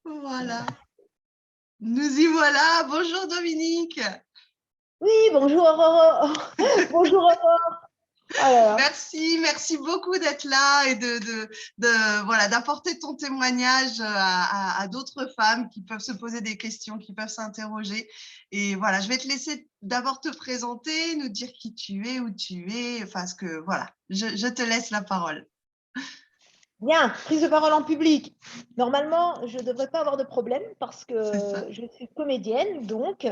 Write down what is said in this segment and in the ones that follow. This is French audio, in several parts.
Voilà. Nous y voilà. Bonjour Dominique. Oui, bonjour Aurore. Bonjour Aurore. Oh là là. Merci beaucoup d'être là et voilà, d'apporter ton témoignage à d'autres femmes qui peuvent se poser des questions, qui peuvent s'interroger. Et voilà, je vais te laisser d'abord te présenter, nous dire qui tu es, où tu es, enfin voilà, je te laisse la parole. Bien, prise de parole en public. Normalement, je ne devrais pas avoir de problème parce que je suis comédienne, donc,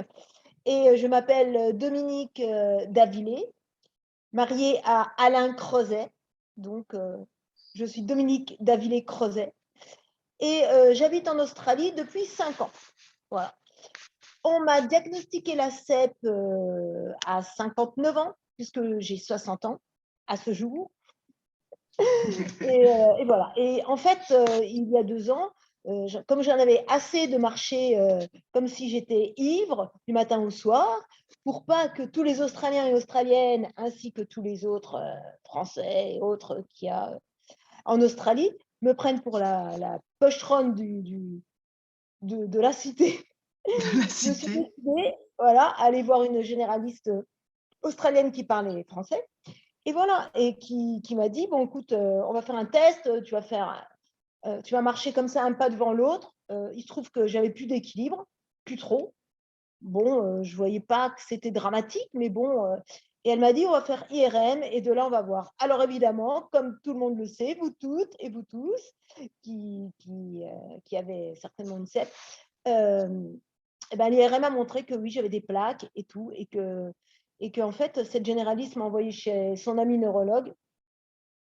et je m'appelle Dominique Davilé, mariée à Alain Crozet. Donc, je suis Dominique Davilé-Crozet. Et j'habite en Australie depuis 5 ans. Voilà. On m'a diagnostiqué la CEP à 59 ans, puisque j'ai 60 ans à ce jour. Et voilà. Et en fait, il y a 2 ans, comme j'en avais assez de marcher comme si j'étais ivre du matin au soir, pour pas que tous les Australiens et Australiennes, ainsi que tous les autres Français et autres qu'il y a en Australie, me prennent pour la pochetronne de la cité. Je me suis décidée, voilà, à aller voir une généraliste australienne qui parlait français. Et voilà, et qui m'a dit, bon, écoute, on va faire un test, tu vas marcher comme ça, un pas devant l'autre. Il se trouve que j'avais plus d'équilibre, plus trop. Bon, je ne voyais pas que c'était dramatique, mais bon. Et elle m'a dit, on va faire IRM, et de là, on va voir. Alors évidemment, comme tout le monde le sait, vous toutes et vous tous, qui avez certainement une CEP, eh ben, l'IRM a montré que oui, j'avais des plaques et tout, et que en fait, cette généraliste m'a envoyé chez son ami neurologue.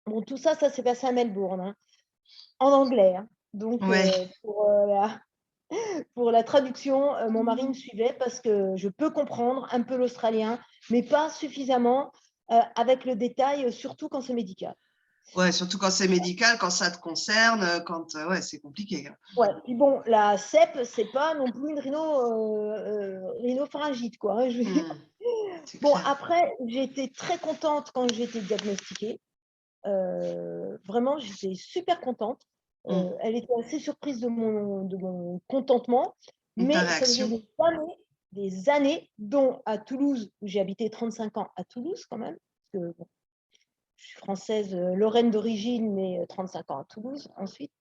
Bon, tout ça, ça s'est passé à Melbourne, hein, en anglais. Hein. Donc, pour la traduction, mon mari me suivait parce que je peux comprendre un peu l'australien, mais pas suffisamment avec le détail, surtout quand c'est médical. Ouais, surtout quand c'est médical, quand ça te concerne, ouais, c'est compliqué. Ouais, puis bon, la CEP, c'est pas non plus une rhinopharyngite, quoi. Hein, je veux dire. Bon, clair. après, j'ai été très contente quand j'ai été diagnostiquée. Vraiment, j'étais super contente. Elle était assez surprise de mon contentement, mais ça faisait des années, dont à Toulouse, où j'ai habité 35 ans à Toulouse quand même, parce que bon, je suis française, lorraine d'origine, mais 35 ans à Toulouse ensuite.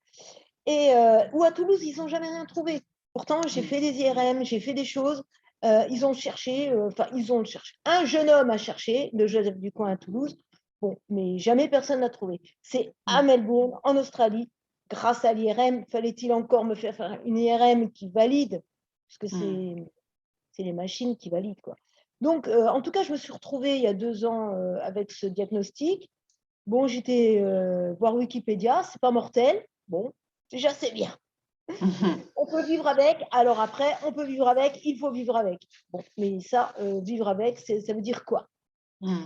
Et où à Toulouse, ils n'ont jamais rien trouvé. Pourtant, j'ai fait des IRM, j'ai fait des choses. Ils ont cherché, Un jeune homme a cherché, le Joseph Ducoin à Toulouse. Bon, mais jamais personne n'a trouvé. C'est à Melbourne, en Australie, grâce à l'IRM. Fallait-il encore me faire une IRM qui valide, parce que c'est les machines qui valident, quoi. Donc, en tout cas, je me suis retrouvée il y a 2 ans avec ce diagnostic. Bon, j'étais voir Wikipédia, c'est pas mortel. Bon, déjà, c'est bien. On peut vivre avec, alors après, on peut vivre avec, il faut vivre avec. Bon, mais ça, vivre avec, ça veut dire quoi?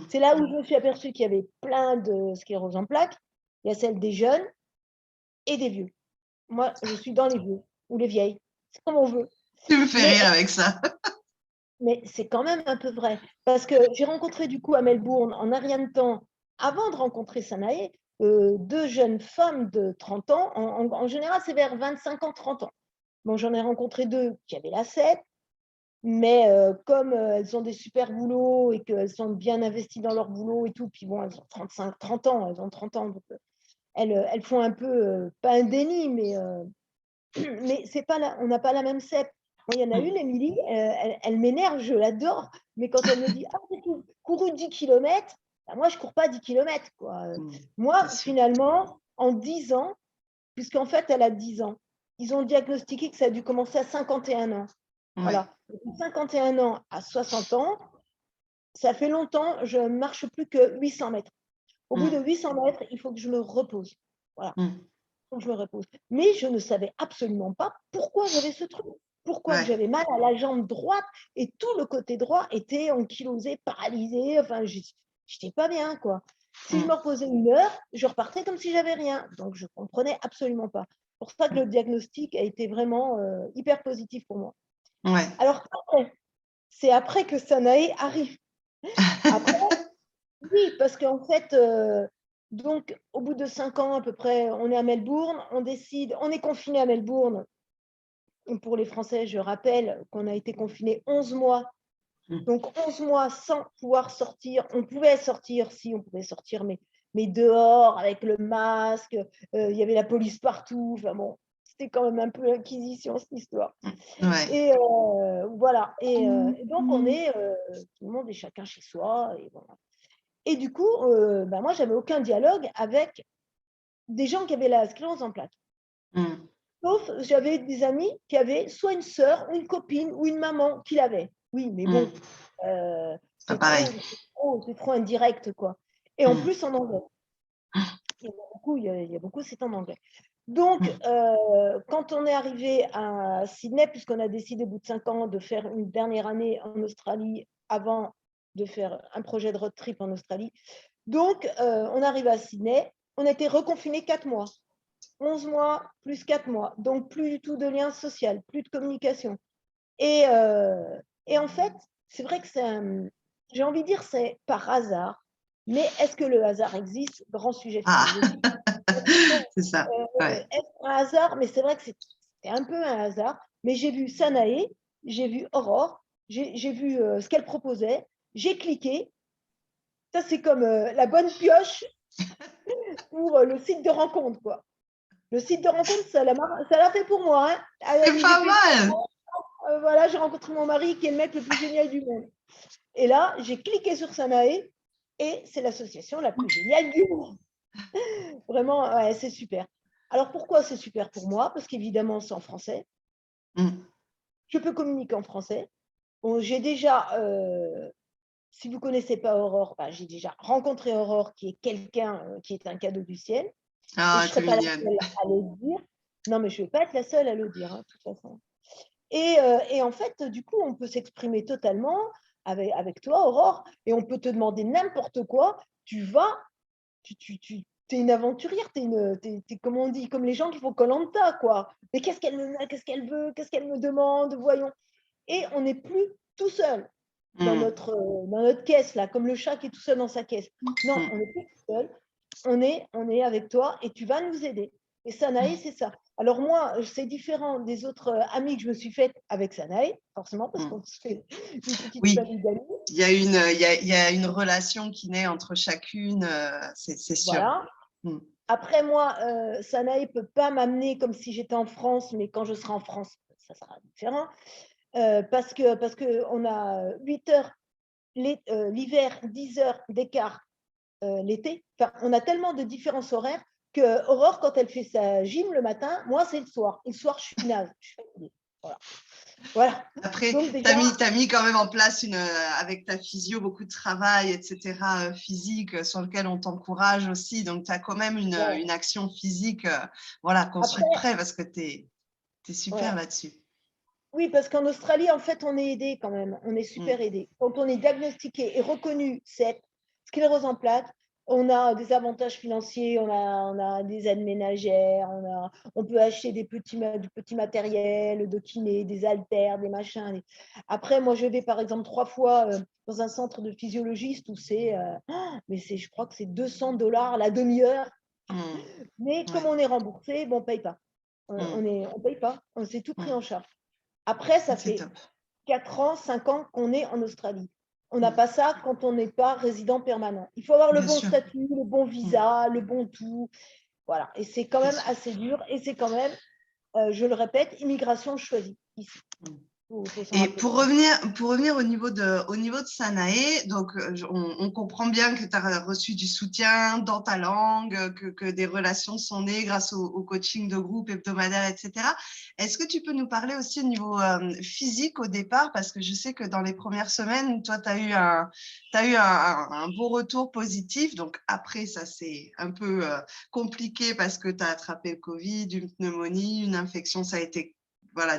C'est là où je me suis aperçue qu'il y avait plein de sclérose en plaques. Il y a celle des jeunes et des vieux. Moi, je suis dans les vieux ou les vieilles. C'est comme on veut. Tu me fais rire avec ça. Mais c'est quand même un peu vrai. Parce que j'ai rencontré du coup à Melbourne, en un rien de temps, avant de rencontrer Sanaé, 2 jeunes femmes de 30 ans. En général, c'est vers 25 ans, 30 ans. Bon, j'en ai rencontré 2 qui avaient la CEP, mais comme elles ont des super boulots et qu'elles sont bien investies dans leur boulot et tout, puis bon, elles ont 35, 30 ans, elles ont 30 ans, donc elles font un peu, pas un déni, mais c'est pas on n'a pas la même CEP. Moi, il y en a une, Émilie, elle m'énerve, je l'adore, mais quand elle me dit « Ah, j'ai couru 10 km », ben moi, je ne cours pas 10 km. Quoi. Moi, finalement, en 10 ans, puisqu'en fait, elle a 10 ans, ils ont diagnostiqué que ça a dû commencer à 51 ans. Ouais. Voilà. De 51 ans à 60 ans, ça fait longtemps, je ne marche plus que 800 mètres. Au bout de 800 mètres, il faut que je me repose. Voilà. Je me repose. Mais je ne savais absolument pas pourquoi j'avais ce truc. Pourquoi j'avais mal à la jambe droite et tout le côté droit était ankylosé, paralysé. Enfin, j'étais pas bien, quoi. Si je me reposais 1 heure, je repartais comme si j'avais rien. Donc, je comprenais absolument pas. C'est pour ça que le diagnostic a été vraiment hyper positif pour moi. Ouais. Alors, c'est après que Sanaé arrive. Après, oui, parce qu'en fait, Donc, au bout de 5 ans à peu près, on est à Melbourne, on est confiné à Melbourne. Pour les Français, je rappelle qu'on a été confiné 11 mois. Donc, 11 mois sans pouvoir sortir. On pouvait sortir, si on pouvait sortir, mais dehors, avec le masque, il y avait la police partout. Enfin bon, c'était quand même un peu l'inquisition, cette histoire. Ouais. Et voilà. Et donc, tout le monde est chacun chez soi. Et, voilà. Et du coup, moi, j'avais aucun dialogue avec des gens qui avaient la sclérose en plaques. Sauf, j'avais des amis qui avaient soit une sœur, ou une copine, ou une maman qui l'avait. Oui, mais bon, Pas pareil. c'est trop indirect, quoi. Et en plus, en anglais. Il y a beaucoup, c'est en anglais. Donc, quand on est arrivé à Sydney, puisqu'on a décidé au bout de 5 ans de faire une dernière année en Australie avant de faire un projet de road trip en Australie. Donc, on arrive à Sydney, on a été reconfinés 4 mois. 11 mois plus 4 mois. Donc, plus du tout de lien social, plus de communication. Et en fait, c'est vrai que j'ai envie de dire c'est par hasard, mais est-ce que le hasard existe? Grand sujet philosophique. C'est ça. Ouais. Est-ce un hasard? Mais c'est vrai que c'est un peu un hasard. Mais j'ai vu Sanae, j'ai vu Aurore, j'ai vu ce qu'elle proposait, j'ai cliqué. Ça, c'est comme la bonne pioche pour le site de rencontre, quoi. Le site de rencontre, ça l'a fait pour moi. Hein. C'est pas mal. Voilà, j'ai rencontré mon mari qui est le mec le plus génial du monde. Et là, j'ai cliqué sur Sanae et c'est l'association la plus géniale du monde. Vraiment, ouais, c'est super. Alors pourquoi c'est super pour moi? Parce qu'évidemment, c'est en français. Je peux communiquer en français. Bon, j'ai déjà, si vous ne connaissez pas Aurore, j'ai déjà rencontré Aurore, qui est quelqu'un qui est un cadeau du ciel. Et je ne serai pas la seule à le dire. Non, mais je ne vais pas être la seule à le dire, hein, de toute façon. Et en fait, du coup, on peut s'exprimer totalement avec toi, Aurore, et on peut te demander n'importe quoi. Tu es une aventurière, t'es, comme on dit, comme les gens qui font Koh-Lanta, quoi. Mais qu'est-ce qu'elle veut, qu'est-ce qu'elle me demande, voyons. Et on n'est plus tout seul dans notre caisse, là, comme le chat qui est tout seul dans sa caisse. Non, on n'est plus tout seul. On est avec toi et tu vas nous aider. Et Sanae, c'est ça. Alors moi, c'est différent des autres amis que je me suis faite avec Sanae, forcément, parce qu'on se fait une petite famille d'amis. Il y a une relation qui naît entre chacune, c'est sûr. Voilà. Après, moi, Sanae ne peut pas m'amener comme si j'étais en France, mais quand je serai en France, ça sera différent. Parce qu'on a 8 heures l'hiver, 10 heures d'écart l'été. Enfin, on a tellement de différences horaires que Aurore, quand elle fait sa gym le matin, moi, c'est le soir. Et le soir, je suis naze. Je suis fatiguée. Voilà. Après, tu as mis quand même en place, avec ta physio, beaucoup de travail, etc., physique, sur lequel on t'encourage aussi. Donc, tu as quand même une action physique construite près, parce que tu es super là-dessus. Oui, parce qu'en Australie, en fait, on est aidé quand même. On est super aidé. Quand on est diagnostiqué et reconnu cette sclérose en plaques, on a des avantages financiers, on a des aides ménagères, on peut acheter du petit matériel de kiné, des haltères, des machins. Après, moi, je vais par exemple 3 fois dans un centre de physiologiste où je crois que c'est $200 la demi-heure. Mais comme on est remboursé, on ne paye pas. On paye pas, on s'est tout pris en charge. Après, ça fait 4 ans, 5 ans qu'on est en Australie. On n'a pas ça quand on n'est pas résident permanent. Il faut avoir le bon statut, le bon visa, le bon tout. Voilà. Et c'est quand même assez dur. Et c'est quand même, je le répète, immigration choisie ici. Et pour revenir au niveau de Sanae, donc on comprend bien que tu as reçu du soutien dans ta langue, que des relations sont nées grâce au coaching de groupe hebdomadaire, etc. Est-ce que tu peux nous parler aussi au niveau physique au départ? Parce que je sais que dans les premières semaines, toi, tu as eu un beau retour positif. Donc après, ça c'est un peu compliqué parce que tu as attrapé le Covid, une pneumonie, une infection, ça a été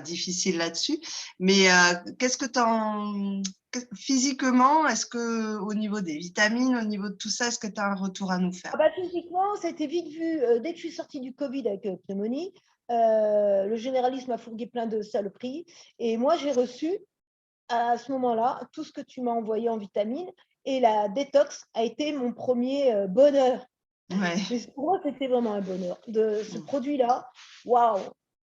difficile là-dessus. Mais qu'est-ce que physiquement, est-ce que au niveau des vitamines, au niveau de tout ça, est-ce que tu as un retour à nous faire? Physiquement, ça a été vite vu. Dès que je suis sortie du Covid avec pneumonie, le généraliste m'a fourgué plein de saloperies. Et moi, j'ai reçu à ce moment-là tout ce que tu m'as envoyé en vitamines. Et la détox a été mon premier bonheur. Ouais. Mais pour moi, c'était vraiment un bonheur. De ce produit-là, waouh,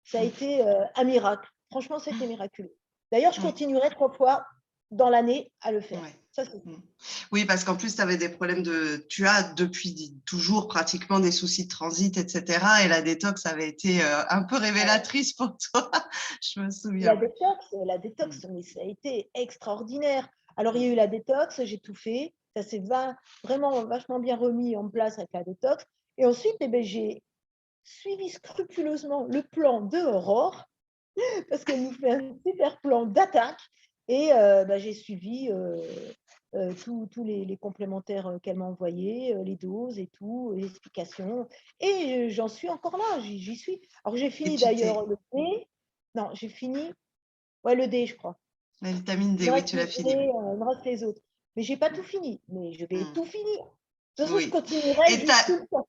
ça a été un miracle. Franchement, c'était miraculeux. D'ailleurs, je Ouais. continuerai 3 fois dans l'année à le faire. Ouais. Ça, c'est Oui, parce qu'en plus, tu avais des problèmes tu as depuis toujours pratiquement des soucis de transit, etc. Et la détox avait été un peu révélatrice pour toi, je me souviens. la détox, mais ça a été extraordinaire. Alors, il y a eu la détox, j'ai tout fait. Ça s'est vraiment vachement bien remis en place avec la détox. Et ensuite, eh ben, j'ai suivi scrupuleusement le plan de Aurore parce qu'elle nous fait un super plan d'attaque. Et j'ai suivi tous les complémentaires qu'elle m'a envoyés, les doses et tout, les explications. Et j'en suis encore là, j'y suis. Alors, j'ai Et fini tu d'ailleurs t'es. le D. Non, j'ai fini. Ouais, le D, je crois. La vitamine Il D, me oui, reste tu le l'as D, fini. il me reste les autres. Mais je n'ai pas tout fini. Mais je vais tout finir. De toute façon, je Oui. continuerai Et jusqu'au temps.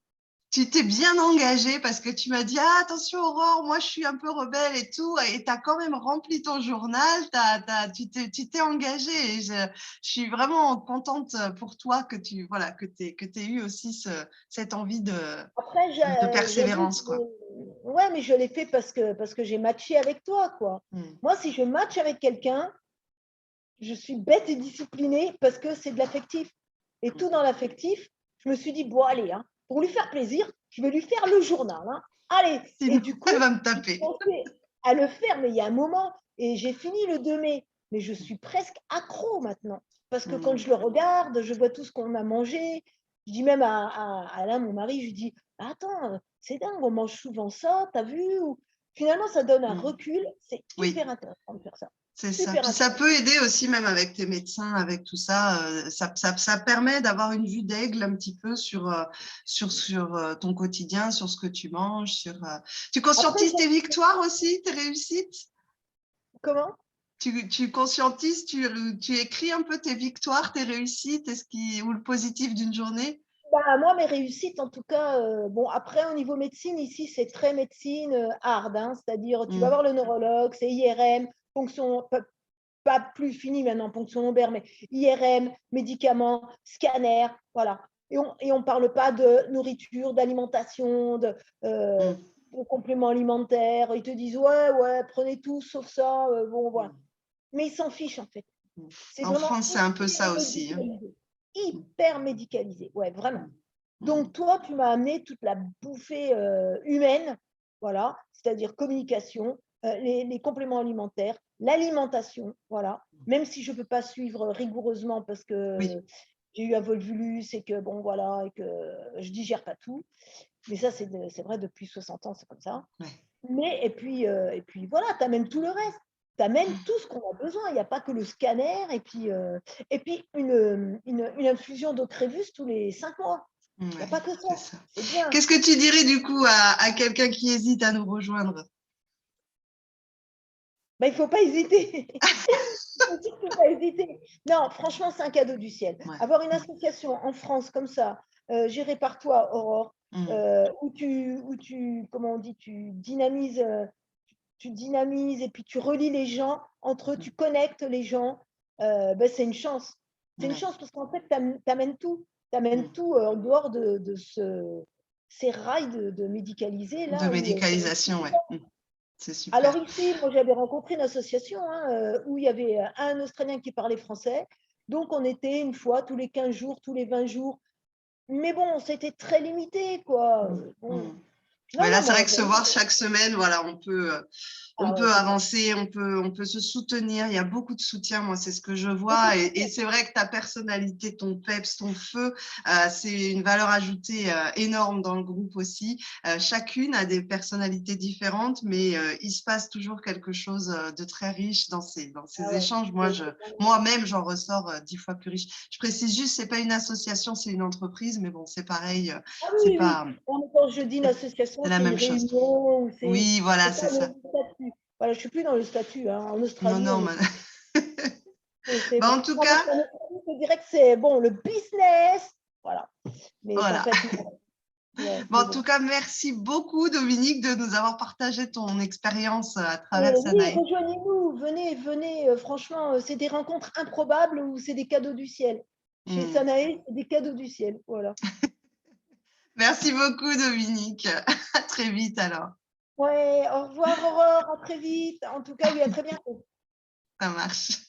tu t'es bien engagée parce que tu m'as dit ah, attention Aurore, moi je suis un peu rebelle et tout, et tu as quand même rempli ton journal, tu t'es engagée et je suis vraiment contente pour toi que tu voilà, que aies eu aussi cette envie Après, de j'avoue persévérance, que quoi. ouais, mais je l'ai fait parce que j'ai matché avec toi, quoi. Mm. Moi, si je match avec quelqu'un, je suis bête et disciplinée parce que c'est de l'affectif. Et tout dans l'affectif, je me suis dit, bon, allez, hein, pour lui faire plaisir, je vais lui faire le journal. Hein. Allez, et Sinon, du coup, elle va me j'ai taper. commencé à le faire, mais il y a un moment, et j'ai fini le 2 mai. Mais je suis presque accro maintenant. Parce que quand Mm. je le regarde, je vois tout ce qu'on a mangé. Je dis même à Alain, mon mari, je lui dis, attends, c'est dingue, on mange souvent ça, t'as vu? Finalement, ça donne un Mm. recul. C'est Oui. hyper intéressant de faire ça. C'est ça. Super Puis ça intéressant. peut aider aussi, même avec tes médecins, avec tout ça. Ça permet d'avoir une vue d'aigle un petit peu sur ton quotidien, sur ce que tu manges. Tu Après, conscientises tes victoires aussi, tes réussites? comment? Tu conscientises, tu écris un peu tes victoires, tes réussites, ou le positif d'une journée? Moi, mes réussites, en tout cas, bon, après, au niveau médecine, ici, c'est très médecine hard, hein, c'est-à-dire, tu vas Mm. voir le neurologue, c'est IRM, fonction, pas plus fini maintenant, ponction lombaire, mais IRM, médicaments, scanner, voilà. Et on parle pas de nourriture, d'alimentation, Mm. de compléments alimentaires. Ils te disent, ouais, prenez tout sauf ça, bon, voilà. Mm. Mais ils s'en fichent, en fait. Mm. C'est En vraiment France, c'est un peu ça aussi, hein. hyper médicalisé, ouais, vraiment. Mm. Mm. Donc, toi, tu m'as amené toute la bouffée humaine, voilà, c'est-à-dire communication, les compléments alimentaires, l'alimentation, voilà. Même si je ne peux pas suivre rigoureusement parce Oui. que j'ai eu un volvulus et que, bon, voilà, et que je ne digère pas tout. Mais ça, c'est vrai, depuis 60 ans, c'est comme ça. Ouais. Mais, et puis voilà, tu amènes tout le reste. Tu amènes tout ce qu'on a besoin. Il n'y a pas que le scanner et puis une infusion d'Ocrevus tous les 5 mois. Il n'y a Ouais, pas que ça. c'est ça. C'est bien. Qu'est-ce que tu dirais du coup à quelqu'un qui hésite à nous rejoindre? Il ne faut pas hésiter. Il faut surtout pas hésiter. Non, franchement, c'est un cadeau du ciel. Ouais. Avoir une association en France comme ça, gérée par toi, Aurore, Mm. comment on dit, tu dynamises et puis tu relis les gens entre eux, tu connectes les gens, c'est une chance. C'est une Ouais. chance parce qu'en fait, tu amènes tout. Tu amènes Mm. tout en dehors de ces rails de médicalisés De là où médicalisation, ouais. Mm. C'est alors super. ici, moi j'avais rencontré une association hein, où il y avait un Australien qui parlait français. Donc on était une fois tous les 15 jours, tous les 20 jours. Mais bon, c'était très limité, quoi. Bon. Mm. Non, Ouais, là, non, c'est vrai moi, que se voir chaque semaine, voilà, on ah ouais, peut c'est ça. avancer, on peut se soutenir. Il y a beaucoup de soutien, moi, c'est ce que je Beaucoup vois. de Et soutien. c'est vrai que ta personnalité, ton peps, ton feu, c'est une valeur ajoutée énorme dans le groupe aussi. Chacune a des personnalités différentes, mais il se passe toujours quelque chose de très riche dans Ah ces ouais. échanges. Moi-même, j'en ressors 10 fois plus riche. Je précise juste, c'est pas une association, c'est une entreprise, mais bon, c'est pareil, Ah c'est oui, oui. pas, Quand je dis une c'est association, la c'est une même chose. réunion, ou Oui, voilà, c'est c'est pas le ça. statut. Voilà, je suis plus dans le statut. Hein. En Non, Australie, non, on est. bah, Bon. en tout Non, parce cas, qu'en Australie, je dirais que c'est bon, le business. Voilà. Mais qu'en voilà. fait, non. Ouais, Bon, mais en tout bon. cas, merci beaucoup, Dominique, de nous avoir partagé ton expérience à Et travers oui, Sanaï. rejoignez-nous, venez. Franchement, c'est des rencontres improbables ou c'est des cadeaux du ciel. Chez Hmm. Sanae, c'est des cadeaux du ciel. Voilà. Merci beaucoup, Dominique. À très vite alors. Ouais, au revoir Aurore, à très vite. En tout cas, oui, à très bientôt. Ça marche.